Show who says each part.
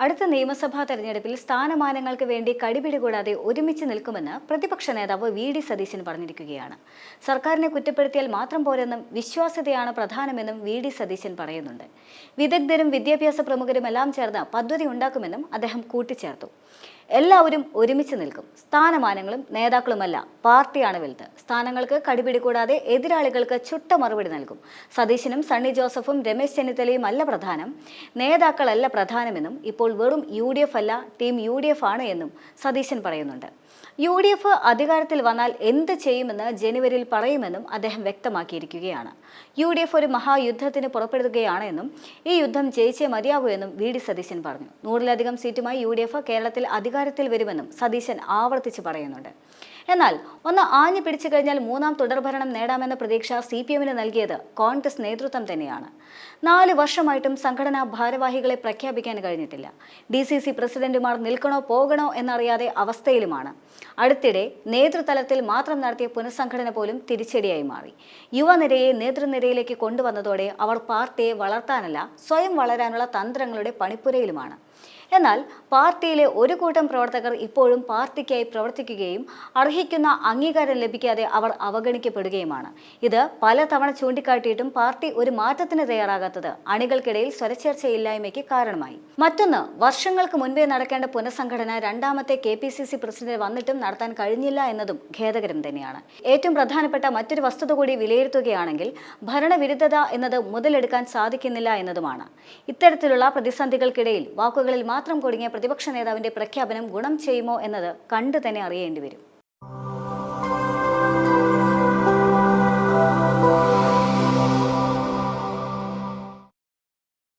Speaker 1: അടുത്ത നിയമസഭാ തെരഞ്ഞെടുപ്പിൽ സ്ഥാനമാനങ്ങൾക്ക് വേണ്ടി കടിപിടി കൂടാതെ ഒരുമിച്ച് നിൽക്കുമെന്ന് പ്രതിപക്ഷ നേതാവ് വി.ഡി. സതീശൻ പറഞ്ഞിരിക്കുകയാണ്. സർക്കാരിനെ കുറ്റപ്പെടുത്തിയാൽ മാത്രം പോരെന്നും വിശ്വാസ്യതയാണ് പ്രധാനമെന്നും വി.ഡി. സതീശൻ പറയുന്നുണ്ട്. വിദഗ്ധരും വിദ്യാഭ്യാസ പ്രമുഖരുമെല്ലാം ചേർന്ന് പദ്ധതി ഉണ്ടാക്കുമെന്നും അദ്ദേഹം കൂട്ടിച്ചേർത്തു. എല്ലാവരും ഒരുമിച്ച് നിൽക്കും. സ്ഥാനമാനങ്ങളും നേതാക്കളുമല്ല, പാർട്ടിയാണ് വലുത്. സ്ഥാനങ്ങൾക്ക് കടിപിടി കൂടാതെ എതിരാളികൾക്ക് ചുട്ട മറുപടി നൽകും. സതീശനും സണ്ണി ജോസഫും രമേശ് ചെന്നിത്തലയും അല്ല പ്രധാനം, നേതാക്കളല്ല പ്രധാനമെന്നും ഇപ്പോൾ വെറും UDF അല്ല, ടീം UDF ആണ് എന്നും സതീശൻ പറയുന്നുണ്ട്. UDF അധികാരത്തിൽ വന്നാൽ എന്ത് ചെയ്യുമെന്ന് ജനുവരിയിൽ പറയുമെന്നും അദ്ദേഹം വ്യക്തമാക്കിയിരിക്കുകയാണ്. UDF ഒരു മഹായുദ്ധത്തിന് പുറപ്പെടുകയാണ് എന്നും ഈ യുദ്ധം ജയിച്ചേ മതിയാകൂ എന്നും വി.ഡി. സതീശൻ പറഞ്ഞു. 100-ലധികം സീറ്റുമായി UDF കേരളത്തിൽ അധികാരത്തിൽ വരുമെന്നും സതീശൻ ആവർത്തിച്ച് പറയുന്നുണ്ട്. എന്നാൽ ഒന്ന് ആഞ്ഞു പിടിച്ചു കഴിഞ്ഞാൽ മൂന്നാം തുടർഭരണം നേടാമെന്ന പ്രതീക്ഷ CPM-ന് നൽകിയത് കോൺഗ്രസ് നേതൃത്വം തന്നെയാണ്. 4 വർഷമായിട്ടും സംഘടനാ ഭാരവാഹികളെ പ്രഖ്യാപിക്കാൻ കഴിഞ്ഞിട്ടില്ല. DCC പ്രസിഡന്റുമാർ നിൽക്കണോ പോകണോ എന്നറിയാതെ അവസ്ഥയിലുമാണ്. അടുത്തിടെ നേതൃതലത്തിൽ മാത്രം നടത്തിയ പുനഃസംഘടന പോലും തിരിച്ചടിയായി മാറി. യുവനിരയെ നേതൃനിരയിലേക്ക് കൊണ്ടുവന്നതോടെ അവർ പാർട്ടിയെ വളർത്താനല്ല, സ്വയം വളരാനുള്ള തന്ത്രങ്ങളുടെ പണിപ്പുരയിലുമാണ്. എന്നാൽ പാർട്ടിയിലെ ഒരു കൂട്ടം പ്രവർത്തകർ ഇപ്പോഴും പാർട്ടിക്കായി പ്രവർത്തിക്കുകയും അർഹിക്കുന്ന അംഗീകാരം ലഭിക്കാതെ അവർ അവഗണിക്കപ്പെടുകയുമാണ്. ഇത് പലതവണ ചൂണ്ടിക്കാട്ടിയിട്ടും പാർട്ടി ഒരു മാറ്റത്തിന് തയ്യാറാകാത്തത് അണികൾക്കിടയിൽ സ്വരച്ചേർച്ചയില്ലായ്മയ്ക്ക് കാരണമായി. മറ്റൊന്ന്, വർഷങ്ങൾക്ക് മുൻപേ നടക്കേണ്ട പുനഃസംഘടന രണ്ടാമത്തെ KPCC പ്രസിഡന്റ് വന്നിട്ടും നടത്താൻ കഴിഞ്ഞില്ല എന്നതും ഖേദകരം തന്നെയാണ്. ഏറ്റവും പ്രധാനപ്പെട്ട മറ്റൊരു വസ്തുത കൂടി വിലയിരുത്തുകയാണെങ്കിൽ ഭരണവിരുദ്ധത എന്നത് മുതലെടുക്കാൻ സാധിക്കുന്നില്ല എന്നതുമാണ്. ഇത്തരത്തിലുള്ള പ്രതിസന്ധികൾക്കിടയിൽ വാക്കുകളിൽ മാത്രം കുടുങ്ങിയ പ്രതിപക്ഷ നേതാവിന്റെ പ്രഖ്യാപനം ഗുണം ചെയ്യുമോ എന്നത് കണ്ടു തന്നെ അറിയേണ്ടി വരും.